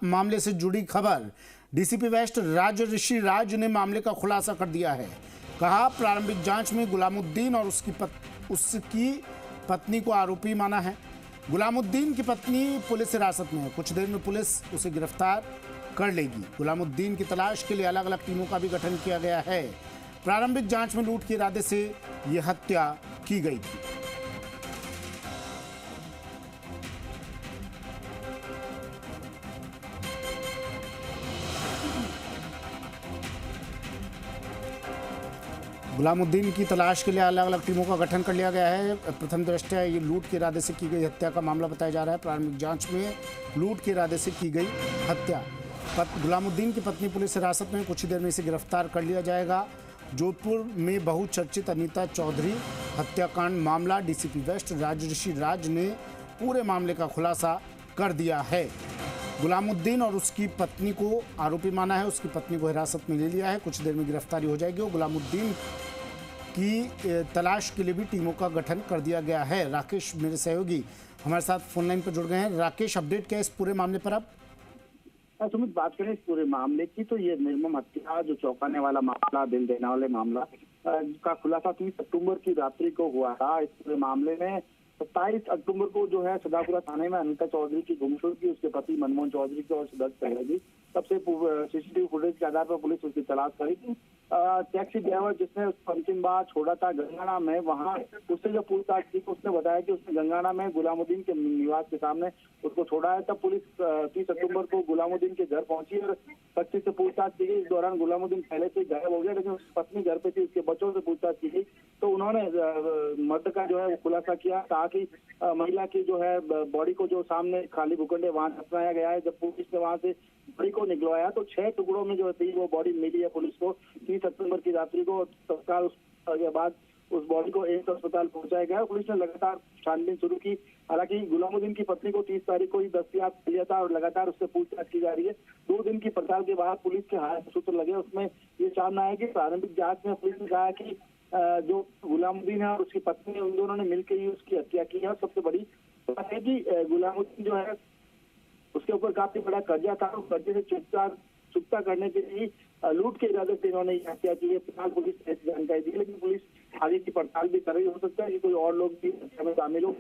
मामले से जुड़ी खबर। डीसीपी वेस्ट राज ऋषि राज ने मामले का खुलासा कर दिया है। कहा, प्रारंभिक जांच में गुलामुद्दीन और उसकी पत्नी को आरोपी माना है। गुलामुद्दीन की पत्नी पुलिस हिरासत में है। कुछ देर में पुलिस उसे गिरफ्तार कर लेगी। गुलामुद्दीन की तलाश के लिए अलग अलग टीमों का भी गठन किया गया है। प्रारंभिक जांच में लूट के इरादे से यह हत्या की गई थी। गुलामुद्दीन की तलाश के लिए अलग अलग टीमों का गठन कर लिया गया है। प्रथम दृष्टया ये लूट के इरादे से की गई हत्या का मामला बताया जा रहा है। प्रारंभिक जांच में लूट के इरादे से की गई हत्या। गुलामुद्दीन की पत्नी पुलिस हिरासत में, कुछ ही देर में इसे गिरफ्तार कर लिया जाएगा। जोधपुर में बहुचर्चित अनीता चौधरी हत्याकांड मामला, डीसीपी वेस्ट राज ऋषि राज ने पूरे मामले का खुलासा कर दिया है। गुलामुद्दीन और उसकी पत्नी को आरोपी माना है। उसकी पत्नी को हिरासत में ले लिया है। कुछ देर में गिरफ्तारी हो जाएगी और गुलामुद्दीन की तलाश के लिए भी टीमों का गठन कर दिया गया है। राकेश मेरे सहयोगी हमारे साथ फोन लाइन पर जुड़ गए हैं। राकेश, अपडेट क्या है इस पूरे मामले पर? अब सुमित, बात करें इस पूरे मामले की तो ये निर्मम हत्या, जो चौंकाने वाला मामला, दिल देने वाले मामला का खुलासा 30 अक्टूबर की रात्रि को हुआ था। इस पूरे मामले में 27 अक्टूबर को जो है सदापुरा थाने में अनीता चौधरी की गुमशुदगी की, उसके पति मनमोहन चौधरी की और दर्ज कराई। तब से सीसीटीवी फुटेज के आधार पर पुलिस उसकी तलाश करी थी। टैक्सी ड्राइवर जिसने उसको अंतिम बार छोड़ा था गंगाना में, वहां उससे जो पूछताछ की उसने बताया कि उसने गंगाना में गुलामुद्दीन के निवास के सामने उसको छोड़ा है। तब पुलिस 30 अक्टूबर को गुलामुद्दीन के घर पहुंची और पत्नी से पूछताछ की गई। इस दौरान गुलामुद्दीन पहले से गायब हो गया, लेकिन उसकी पत्नी घर पे थी। उसके बच्चों से पूछताछ की गई तो उन्होंने मर्डर का जो है वो खुलासा किया। कहा कि महिला की जो है बॉडी को जो सामने खाली भूखंड है वहां दफनाया गया है। जब पुलिस ने वहां से बॉडी को निकलवाया तो 6 टुकड़ों में जो थी वो बॉडी मिली है पुलिस को 30 अक्टूबर की रात्रि को। तत्काल उसके बाद उस बॉडी को एम्स अस्पताल पहुंचाया गया। पुलिस ने लगातार छानबीन शुरू की। हालांकि गुलामुद्दीन की पत्नी को 30 तारीख को ही दस्तयाब कर लिया था और लगातार उससे पूछताछ की जा रही है। 2 दिन की पड़ताल के बाद पुलिस के हाथ सूत्र लगे। उसमें ये सामने आया कि प्रारंभिक जांच में पुलिस ने कहा कि जो गुलामुद्दीन है और उसकी पत्नी है, उन दोनों ने मिलकर ही उसकी हत्या की है। सबसे बड़ी बात है कि गुलामुद्दीन जो है उसके ऊपर काफी बड़ा कर्जा था। उस कर्जे से चुकता करने के लिए लूट के इरादे से इन्होंने हत्या की है। फिलहाल पुलिस ने ऐसी जानकारी दी, लेकिन पुलिस आगे की पड़ताल भी कर रही। हो सकता है कि कोई और लोग भी हत्या में शामिल हो,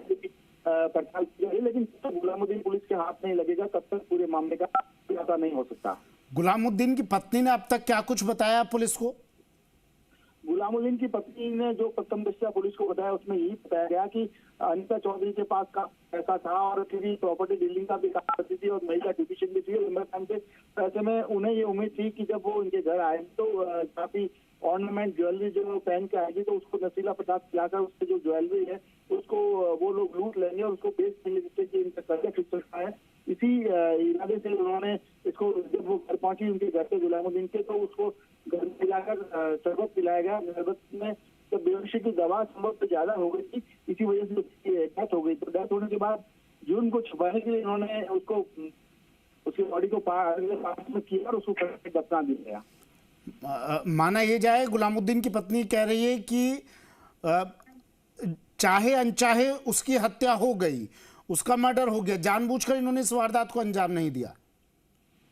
पड़ताल की जा रही है। लेकिन जब तक गुलामुद्दीन पुलिस के हाथ नहीं लगेगा तब तक पूरे मामले का खुलासा नहीं हो सकता। गुलामुद्दीन की पत्नी ने अब तक क्या कुछ बताया पुलिस को? गुलामुद्दीन की पत्नी ने जो प्रथम दृष्टया पुलिस को बताया उसमें यही बताया गया कि अनीता चौधरी के पास का पैसा था और किसी प्रॉपर्टी डीलिंग का भी काम करती थी और महिला डिविजन भी थी। लंबे टाइम से ऐसे में उन्हें ये उम्मीद थी कि जब वो उनके घर आएंगे तो काफी ऑर्नामेंट ज्वेलरी जो पहन के आएगी तो उसको नशीला पदार्थ पिलाकर उससे जो ज्वेलरी है उसको वो लोग लूट लेंगे और उसको बेच देंगे, जिससे कि इनका कर्जा छूट सकता है। इसी इरादे से उन्होंने इसको, जब वो घर पहुंची उनके घर पे गुलामुद्दीन के, तो उसको घर में मिलाकर शरबत पिलाया गया। शरबत में जब बेहोशी की दवा संभव से ज्यादा हो गई थी, इसी वजह से उसकी डेथ हो गई। तो डेथ होने के बाद जुर्म को छुपाने के लिए इन्होंने उसको उसकी बॉडी को पास में किया और उसको दफना दिया गया। माना ये जाए, गुलामुद्दीन की पत्नी कह रही है कि चाहे अनचाहे उसकी हत्या हो गई, उसका मर्डर हो गया, जानबूझकर इन्होंने इस वारदात को अंजाम नहीं दिया।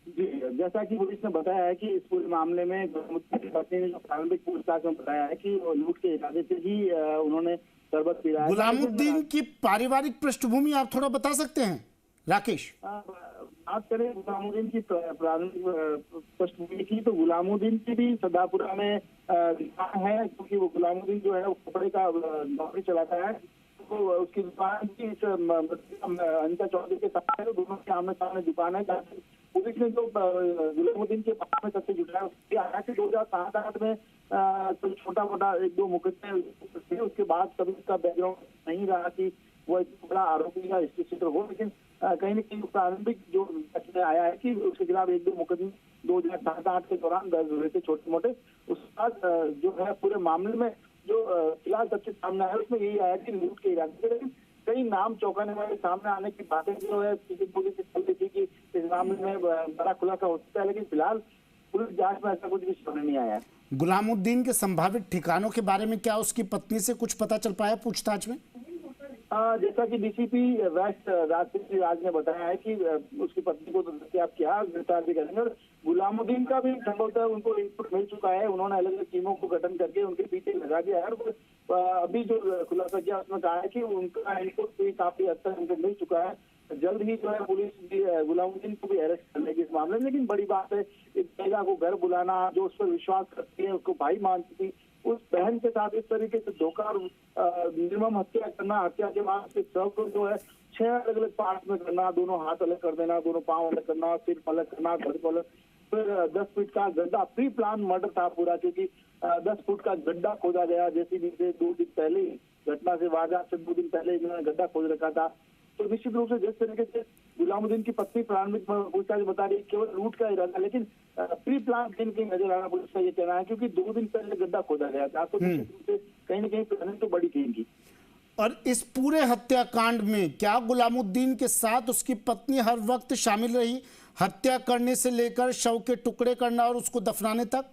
जी, जैसा कि पुलिस ने बताया है कि इस पूरे मामले में गुलामुद्दीन की पत्नी ने जो प्रारंभिक पूछताछ में बताया है कि वो लूट के इरादे से ही उन्होंने शरबत पिलाया। गुलामुद्दीन की पारिवारिक पृष्ठभूमि आप थोड़ा बता सकते हैं राकेश? बात करें गुलामुद्दीन की प्रारंभिक पृष्ठभूमि की तो गुलामुद्दीन की भी सदापुरा में दुकान है, क्योंकि वो गुलामुद्दीन जो है वो कपड़े का नौकरी चलाता है। तो उसकी दुकान की अनीता चौधरी के साथ है, दोनों के आमने सामने दुकान है। पुलिस ने जो गुलामुद्दीन के पास में सबसे जुटाया उसके हालांकि 2007-8 में तो छोटा मोटा 1-2 मुकदमे, उसके बाद कभी उसका बैकग्राउंड नहीं रहा कि वो एक बड़ा आरोपी का चित्र हो। लेकिन कहीं न कहीं प्रारंभिक जो आया है कि उसके खिलाफ 1-2 मुकदमे 2007-8 के दौरान दर्ज हुए थे छोटे मोटे। उसके बाद जो है पूरे मामले में जो फिलहाल तथ्य सामने आया उसमें यही आया कि लूट के इरादे से, लेकिन कई नाम चौंकाने वाले सामने आने की बातें जो है पुलिस से चल रही थी कि इस मामले में बड़ा खुलासा हो सकता है, लेकिन फिलहाल पुलिस जांच में ऐसा कुछ भी सामने नहीं आया है। गुलामुद्दीन के संभावित ठिकानों के बारे में क्या उसकी पत्नी से कुछ पता चल पाया पूछताछ में? जैसा कि डीसीपी वेस्ट राजपूत राज ने बताया है कि उसकी पत्नी को तो दस्तयाब किया, गिरफ्तार भी करेंगे। और गुलामुद्दीन का भी संभवतः उनको इनपुट मिल चुका है। उन्होंने अलग अलग टीमों को गठन करके उनके पीछे लगा दिया है। और अभी जो खुलासा किया उसमें कहा है कि उनका इनपुट भी काफी हद तक उनको मिल चुका है। जल्द ही जो है पुलिस भी गुलामुद्दीन को भी अरेस्ट कर लेगी इस मामले में। लेकिन बड़ी बात है, इस महिला को घर बुलाना, जो उस पर विश्वास करती है, उसको भाई मानती थी, उस बहन के साथ इस तरीके से धोखा और निर्मम हत्या करना, हत्या के बाद उसके शव को जो है 6 अलग अलग पार्ट में करना, दोनों हाथ अलग कर देना, दोनों पांव अलग करना, सिर अलग करना, घर को अलग, फिर 10 फीट का गड्ढा, प्री प्लान मर्डर था पूरा, क्योंकि 10 फुट का गड्ढा खोदा गया। जेसीबी से 2 दिन पहले, घटना से वारदात से 2 दिन पहले इन्होंने गड्ढा खोद रखा था। तो निश्चित रूप से जिस तरीके से गुलामुद्दीन की पत्नी प्रारंभिक पूछताछ बता रही है केवल लूट का इरादा, लेकिन प्री प्लान कहीं कहीं नजर आ रहा पुलिस का ये कहना है, क्योंकि 2 दिन पहले गड्ढा खोदा गया था। तो निश्चित रूप से कहीं ना कहीं प्लानिंग तो बड़ी कहेंगी। और इस पूरे हत्याकांड में क्या गुलामुद्दीन के साथ उसकी पत्नी हर वक्त शामिल रही, हत्या करने से लेकर शव के टुकड़े करना और उसको दफनाने तक?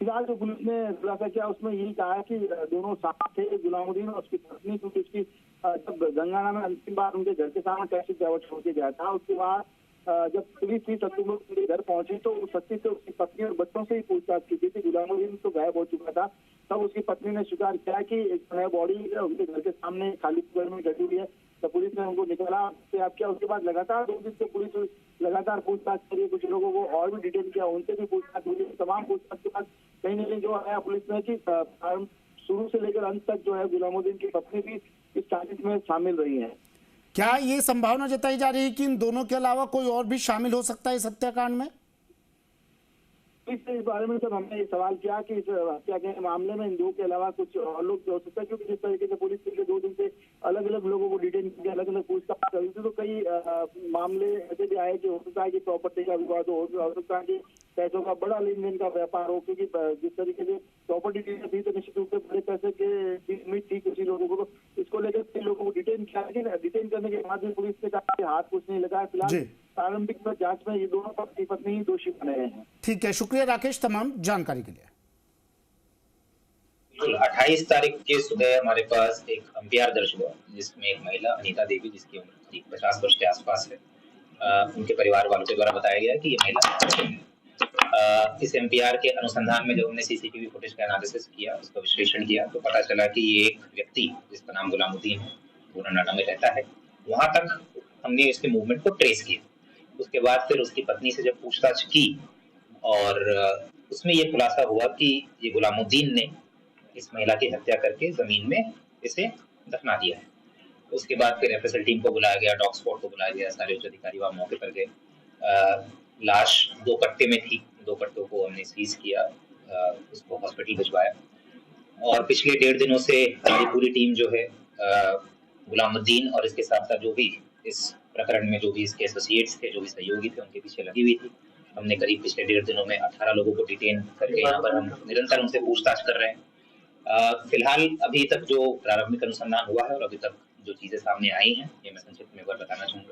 फिलहाल जो पुलिस ने खुलासा किया उसमें यही कहा है कि दोनों साथ थे, गुलामुद्दीन और उसकी पत्नी, क्योंकि उसकी जब गंगाना में अंतिम बार उनके घर के सामने टैक्सी ड्राइवर छोड़ के गया था, उसके बाद जब पुलिस 30 अक्टूबर को उनके घर पहुंची तो सच्ची से उसकी पत्नी और बच्चों से ही पूछताछ की थी। गुलामुद्दीन तो गायब हो चुका था। तब उसकी पत्नी ने स्वीकार किया कि एक नया बॉडी उनके घर के सामने खाली घर में गड़ी हुई है। तो पुलिस ने उनको निकाला, किया। उसके बाद लगातार 2 दिन से पुलिस लगातार पूछताछ करी, कुछ लोगों को और भी डिटेन किया, उनसे भी पूछताछ हुई। तमाम पूछताछ के बाद कहीं ना कहीं जो आया पुलिस ने कि शुरू से लेकर अंत तक जो है गुलामुद्दीन की पत्नी भी इस साजिश में शामिल रही है। क्या ये संभावना जताई जा रही है कि इन दोनों के अलावा कोई और भी शामिल हो सकता है इस हत्याकांड में? इस बारे में जब हमने ये सवाल किया कि इस हत्या के मामले में इन 2 के अलावा कुछ और लोग हो सकता है, क्योंकि जिस तरीके से पुलिस पिछले 2 दिन से अलग अलग लोगों को डिटेन करके अलग अलग पूछताछ कर रही थी, तो कई मामले ऐसे भी आए कि हो सकता है कि प्रॉपर्टी का विवाद हो सकता है कि पैसों का बड़ा लेन देन का व्यापार हो, क्योंकि जिस तरीके से प्रॉपर्टी डील थी तो निश्चित रूप से बड़े पैसे के उम्मीद थी किसी लोगों को। तो इसको लेकर कई लोगों को डिटेन किया, लेकिन डिटेन करने के बाद भी पुलिस ने कहा कि हाथ कुछ नहीं लगा। फिलहाल प्रारंभिक जांच में ये दोनों पति पत्नी ही दोषी बने रहे हैं। ठीक है, शुक्रिया राकेश तमाम जानकारी के लिए। 28 तारीख के सुबह हमारे पास एक एफआईआर दर्ज हुआ, जिसमें एक महिला अनीता देवी, जिसकी उम्र करीब 50 वर्ष के आसपास है, उनके परिवार वालों के द्वारा बताया गया कि ये महिला इस एफआईआर के अनुसंधान में जब हमने सीसीटीवी फुटेज का एनालिसिस किया, उसका विश्लेषण किया, तो पता चला कि ये एक व्यक्ति जिसका नाम गुलामुद्दीन है, पूरा नोएडा में रहता है। वहां तक हमने इसके मूवमेंट को ट्रेस किया। उसके बाद फिर उसकी पत्नी से जब पूछताछ की और उसमें ये खुलासा हुआ कि ये गुलामुद्दीन ने इस महिला की हत्या करके जमीन में इसे दफना दिया है। उसके बाद फिर एफएसएल टीम को बुलाया गया, डॉग स्पॉट को बुलाया गया, सारे उच्च अधिकारी वहां मौके पर गए। लाश 2 कट्टे में थी, 2 कट्टों को हमने सीज किया, उसको हॉस्पिटल भिजवाया। और पिछले 1.5 दिनों से हमारी पूरी टीम जो है गुलामुद्दीन और इसके साथ साथ जो भी इस प्रकरण में जो भी इसके एसोसिएट्स थे, जो भी सहयोगी थे, उनके पीछे लगी हुई थी। हमने करीब पिछले 1.5 दिनों में 18 लोगों को डिटेन करके यहाँ पर हम निरंतर उनसे पूछताछ कर रहे हैं। फिलहाल अभी तक जो प्रारंभिक अनुसंधान हुआ है और अभी तक जो चीजें सामने आई हैं, ये मैं संक्षिप्त में एक बार बताना चाहूंगा।